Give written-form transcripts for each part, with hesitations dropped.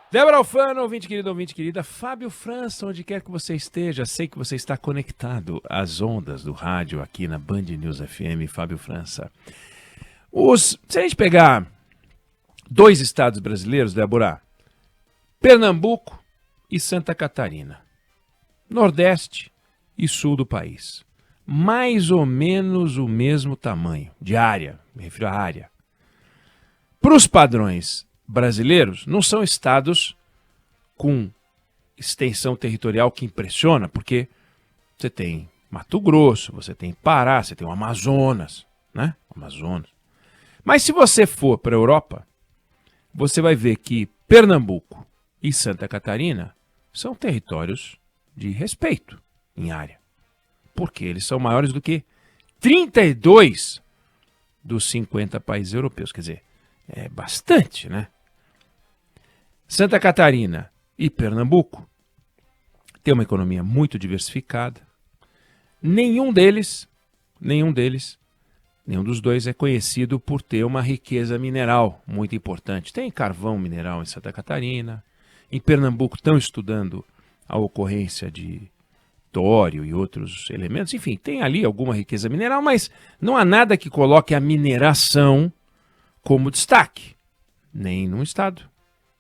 Débora Alfano, ouvinte querida, Fábio França, onde quer que você esteja, sei que você está conectado às ondas do rádio aqui na Band News FM, Fábio França. Se a gente pegar dois estados brasileiros, Débora, Pernambuco e Santa Catarina, Nordeste e Sul do país, mais ou menos o mesmo tamanho de área, me refiro à área. Para os padrões brasileiros, não são estados com extensão territorial que impressiona, porque você tem Mato Grosso, você tem Pará, você tem o Amazonas, né? Amazonas. Mas se você for para a Europa, você vai ver que Pernambuco e Santa Catarina são territórios de respeito em área, porque eles são maiores do que 32 dos 50 países europeus, quer dizer, é bastante, né? Santa Catarina e Pernambuco têm uma economia muito diversificada. Nenhum dos dois é conhecido por ter uma riqueza mineral muito importante. Tem carvão mineral em Santa Catarina. Em Pernambuco estão estudando a ocorrência de tório e outros elementos. Enfim, tem ali alguma riqueza mineral, mas não há nada que coloque a mineração como destaque, nem num estado,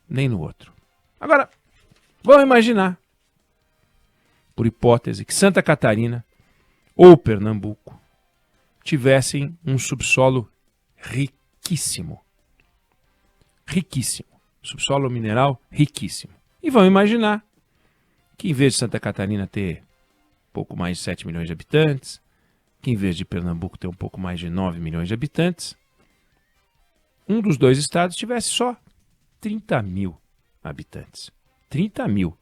nem no outro. Agora, vamos imaginar, por hipótese, que Santa Catarina ou Pernambuco tivessem um subsolo riquíssimo. Riquíssimo. Subsolo mineral riquíssimo. E vamos imaginar que em vez de Santa Catarina ter pouco mais de 7 milhões de habitantes, que em vez de Pernambuco ter um pouco mais de 9 milhões de habitantes, um dos dois estados tivesse só 30 mil habitantes. 30 mil.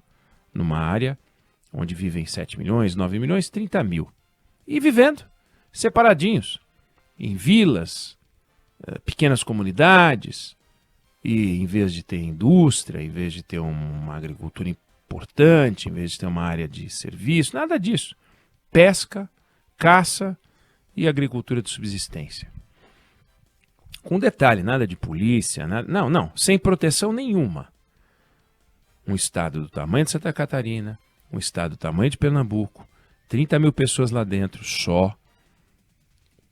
Numa área onde vivem 7 milhões, 9 milhões, 30 mil. E vivendo separadinhos, em vilas, pequenas comunidades, e em vez de ter indústria, em vez de ter uma agricultura importante, em vez de ter uma área de serviço, nada disso. Pesca, caça e agricultura de subsistência. Com detalhe, nada de polícia, nada, não, sem proteção nenhuma. Um estado do tamanho de Santa Catarina, um estado do tamanho de Pernambuco, 30 mil pessoas lá dentro só.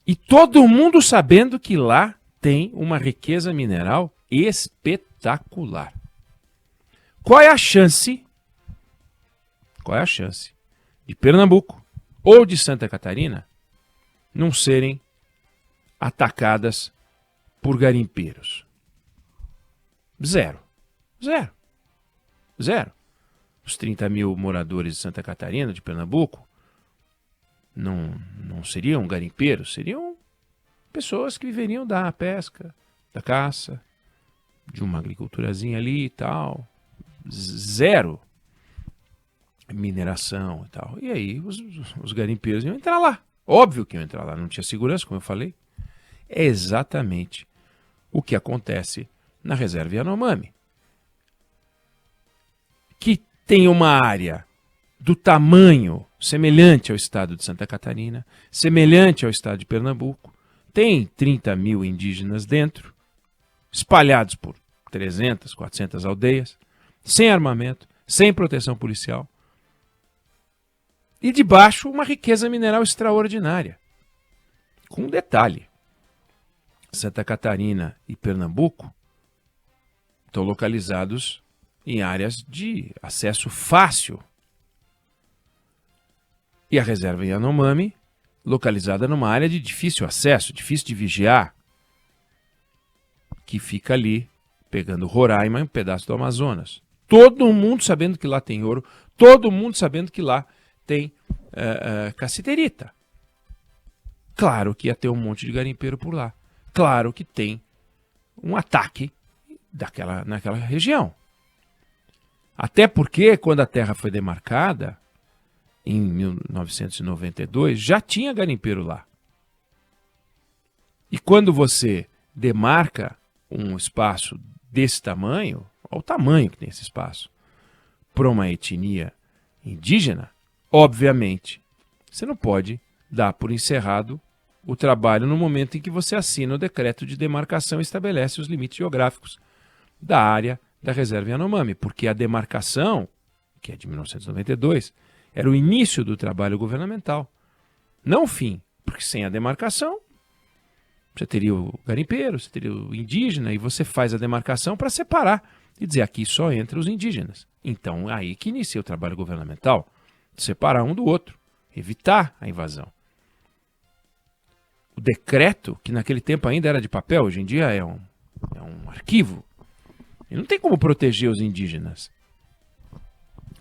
E todo mundo sabendo que lá tem uma riqueza mineral espetacular. Qual é a chance de Pernambuco ou de Santa Catarina não serem atacadas por garimpeiros? Zero. Os 30 mil moradores de Santa Catarina, de Pernambuco, não seriam garimpeiros, seriam pessoas que viveriam da pesca, da caça, de uma agriculturazinha ali e tal. Zero mineração e tal. E aí os garimpeiros iam entrar lá. Óbvio que iam entrar lá, não tinha segurança, como eu falei. É exatamente o que acontece na reserva Yanomami, que tem uma área do tamanho semelhante ao estado de Santa Catarina, semelhante ao estado de Pernambuco, tem 30 mil indígenas dentro, espalhados por 300, 400 aldeias, sem armamento, sem proteção policial, e debaixo uma riqueza mineral extraordinária. Com um detalhe, Santa Catarina e Pernambuco estão localizados em áreas de acesso fácil. E a reserva Yanomami, localizada numa área de difícil acesso, difícil de vigiar, que fica ali, pegando Roraima e um pedaço do Amazonas. Todo mundo sabendo que lá tem ouro, todo mundo sabendo que lá tem cassiterita. Claro que ia ter um monte de garimpeiro por lá. Claro que tem um ataque naquela região. Até porque, quando a terra foi demarcada, em 1992, já tinha garimpeiro lá. E quando você demarca um espaço desse tamanho, olha o tamanho que tem esse espaço, para uma etnia indígena, obviamente, você não pode dar por encerrado o trabalho no momento em que você assina o decreto de demarcação e estabelece os limites geográficos da área da reserva Yanomami, porque a demarcação, que é de 1992, era o início do trabalho governamental, não o fim, porque sem a demarcação você teria o garimpeiro, você teria o indígena, e você faz a demarcação para separar e dizer aqui só entra os indígenas. Então, aí que inicia o trabalho governamental, separar um do outro, evitar a invasão. O decreto, que naquele tempo ainda era de papel, hoje em dia é um arquivo, e não tem como proteger os indígenas.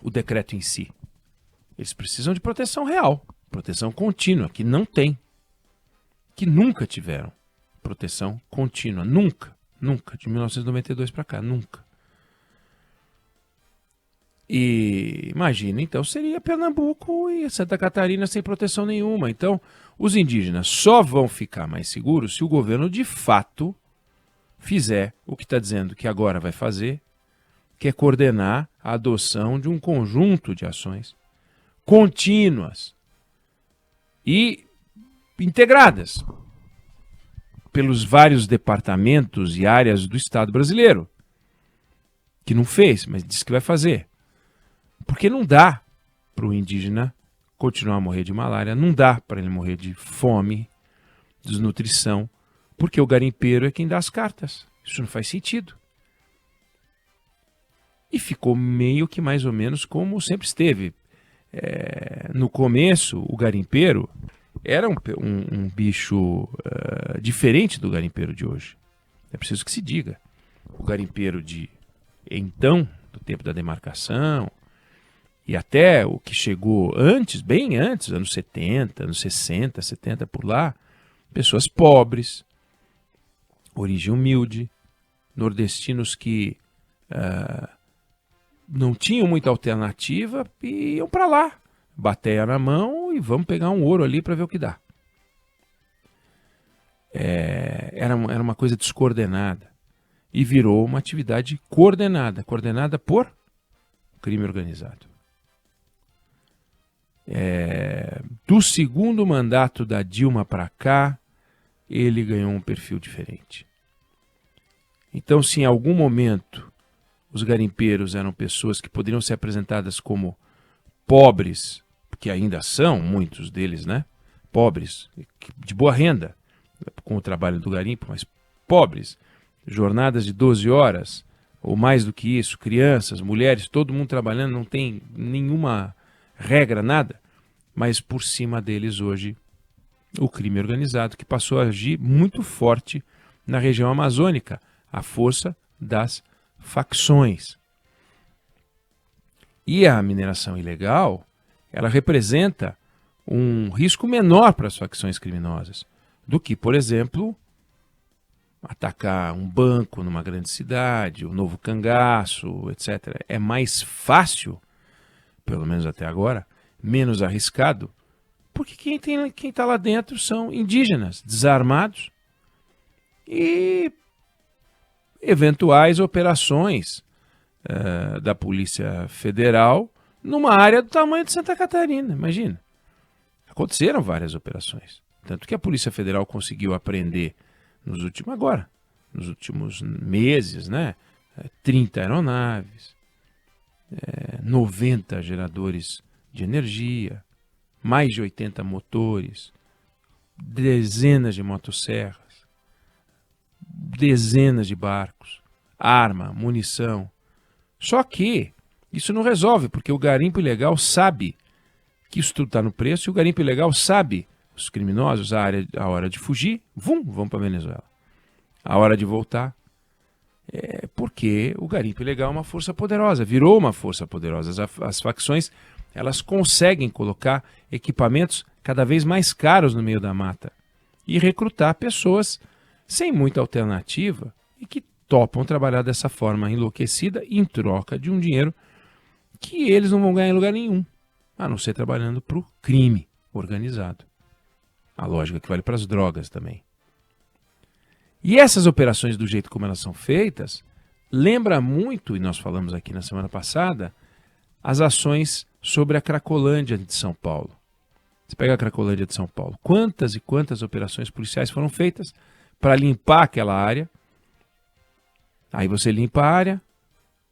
O decreto em si. Eles precisam de proteção real, proteção contínua, que não tem, que nunca tiveram proteção contínua, nunca, de 1992 para cá, nunca. E imagina, então, seria Pernambuco e Santa Catarina sem proteção nenhuma. Então, os indígenas só vão ficar mais seguros se o governo de fato fizer o que está dizendo que agora vai fazer, que é coordenar a adoção de um conjunto de ações contínuas e integradas pelos vários departamentos e áreas do Estado brasileiro, que não fez, mas disse que vai fazer. Porque não dá para o indígena continuar a morrer de malária, não dá para ele morrer de fome, desnutrição, porque o garimpeiro é quem dá as cartas. Isso não faz sentido. E ficou meio que mais ou menos como sempre esteve. No começo, o garimpeiro era um bicho diferente do garimpeiro de hoje. É preciso que se diga. O garimpeiro de então, do tempo da demarcação, e até o que chegou antes, bem antes, anos 70, anos 60, 70, por lá, pessoas pobres, origem humilde, nordestinos que não tinham muita alternativa e iam para lá, bateia na mão e vamos pegar um ouro ali para ver o que dá. Era uma coisa descoordenada e virou uma atividade coordenada por crime organizado. Do segundo mandato da Dilma para cá, ele ganhou um perfil diferente. Então, se em algum momento os garimpeiros eram pessoas que poderiam ser apresentadas como pobres, que ainda são, muitos deles, né? Pobres, de boa renda, com o trabalho do garimpo, mas pobres, jornadas de 12 horas, ou mais do que isso, crianças, mulheres, todo mundo trabalhando, não tem nenhuma regra, nada, mas por cima deles hoje o crime organizado, que passou a agir muito forte na região amazônica, a força das facções. E a mineração ilegal, ela representa um risco menor para as facções criminosas do que, por exemplo, atacar um banco numa grande cidade, o Novo Cangaço, etc. É mais fácil, pelo menos até agora, menos arriscado, porque quem está lá dentro são indígenas, desarmados e eventuais operações da Polícia Federal numa área do tamanho de Santa Catarina, imagina. Aconteceram várias operações, tanto que a Polícia Federal conseguiu apreender nos últimos meses, né, 30 aeronaves, 90 geradores de energia, mais de 80 motores, dezenas de motosserras, dezenas de barcos, arma, munição. Só que isso não resolve, porque o garimpo ilegal sabe que isso tudo está no preço, e o garimpo ilegal sabe, os criminosos, a hora de fugir, vão para a Venezuela. A hora de voltar, porque o garimpo ilegal é uma força poderosa, virou uma força poderosa. As facções, elas conseguem colocar equipamentos cada vez mais caros no meio da mata e recrutar pessoas sem muita alternativa e que topam trabalhar dessa forma enlouquecida em troca de um dinheiro que eles não vão ganhar em lugar nenhum, a não ser trabalhando para o crime organizado. A lógica que vale para as drogas também. E essas operações, do jeito como elas são feitas, lembra muito, e nós falamos aqui na semana passada, as ações sobre a Cracolândia de São Paulo. Você pega a Cracolândia de São Paulo, quantas e quantas operações policiais foram feitas para limpar aquela área. Aí você limpa a área,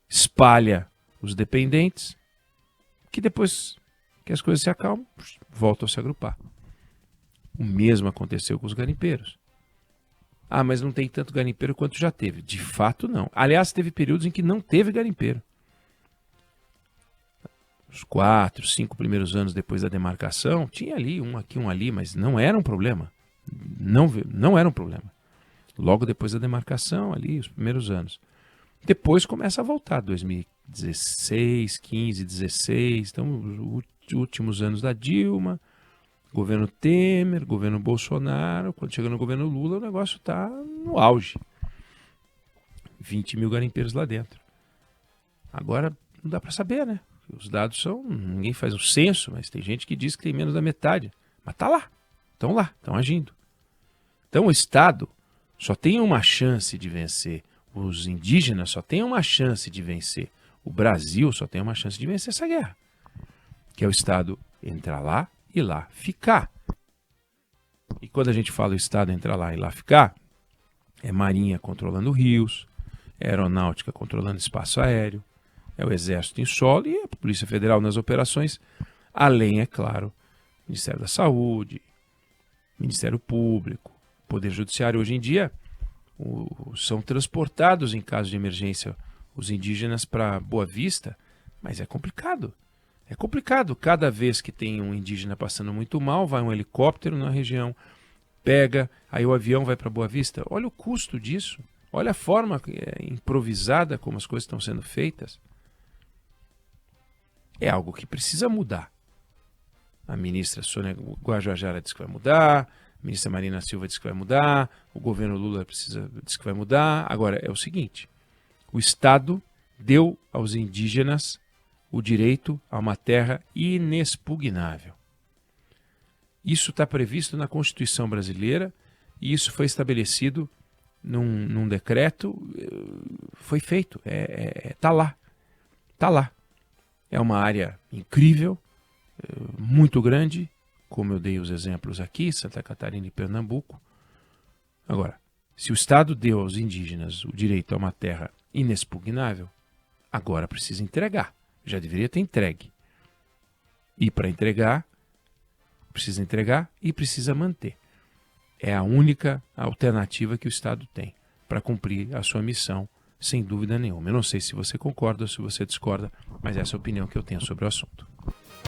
espalha os dependentes, que depois que as coisas se acalmam, voltam a se agrupar. O mesmo aconteceu com os garimpeiros. Ah, mas não tem tanto garimpeiro quanto já teve. De fato, não. Aliás, teve períodos em que não teve garimpeiro. Os 4, 5 primeiros anos depois da demarcação, tinha ali, um aqui, um ali, mas não era um problema. Não era um problema. Logo depois da demarcação, ali, os primeiros anos. Depois começa a voltar, 2016, 15, 16, então os últimos anos da Dilma, governo Temer, governo Bolsonaro, quando chega no governo Lula, o negócio está no auge. 20 mil garimpeiros lá dentro. Agora, não dá para saber, né? Os dados são, ninguém faz o censo, mas tem gente que diz que tem menos da metade. Mas tá lá, estão agindo. Então o Estado só tem uma chance de vencer. Os indígenas só têm uma chance de vencer. O Brasil só tem uma chance de vencer essa guerra. Que é o Estado entrar lá e lá ficar. E quando a gente fala o Estado entrar lá e lá ficar, é Marinha controlando rios, é Aeronáutica controlando espaço aéreo, é o Exército em solo e a Polícia Federal nas operações, além, é claro, Ministério da Saúde, Ministério Público, Poder Judiciário. Hoje em dia, são transportados em caso de emergência os indígenas para Boa Vista, mas é complicado. É complicado. Cada vez que tem um indígena passando muito mal, vai um helicóptero na região, pega, aí o avião vai para Boa Vista. Olha o custo disso. Olha a forma improvisada como as coisas estão sendo feitas. É algo que precisa mudar. A ministra Sônia Guajajara disse que vai mudar, a ministra Marina Silva disse que vai mudar, o governo Lula disse que vai mudar. Agora, é o seguinte, o Estado deu aos indígenas o direito a uma terra inexpugnável. Isso está previsto na Constituição brasileira e isso foi estabelecido num decreto, foi feito, está lá, está lá. É uma área incrível, muito grande, como eu dei os exemplos aqui, Santa Catarina e Pernambuco. Agora, se o Estado deu aos indígenas o direito a uma terra inexpugnável, agora precisa entregar. Já deveria ter entregue. E para entregar, precisa entregar e precisa manter. É a única alternativa que o Estado tem para cumprir a sua missão, sem dúvida nenhuma. Eu não sei se você concorda ou se você discorda, mas essa é a opinião que eu tenho sobre o assunto.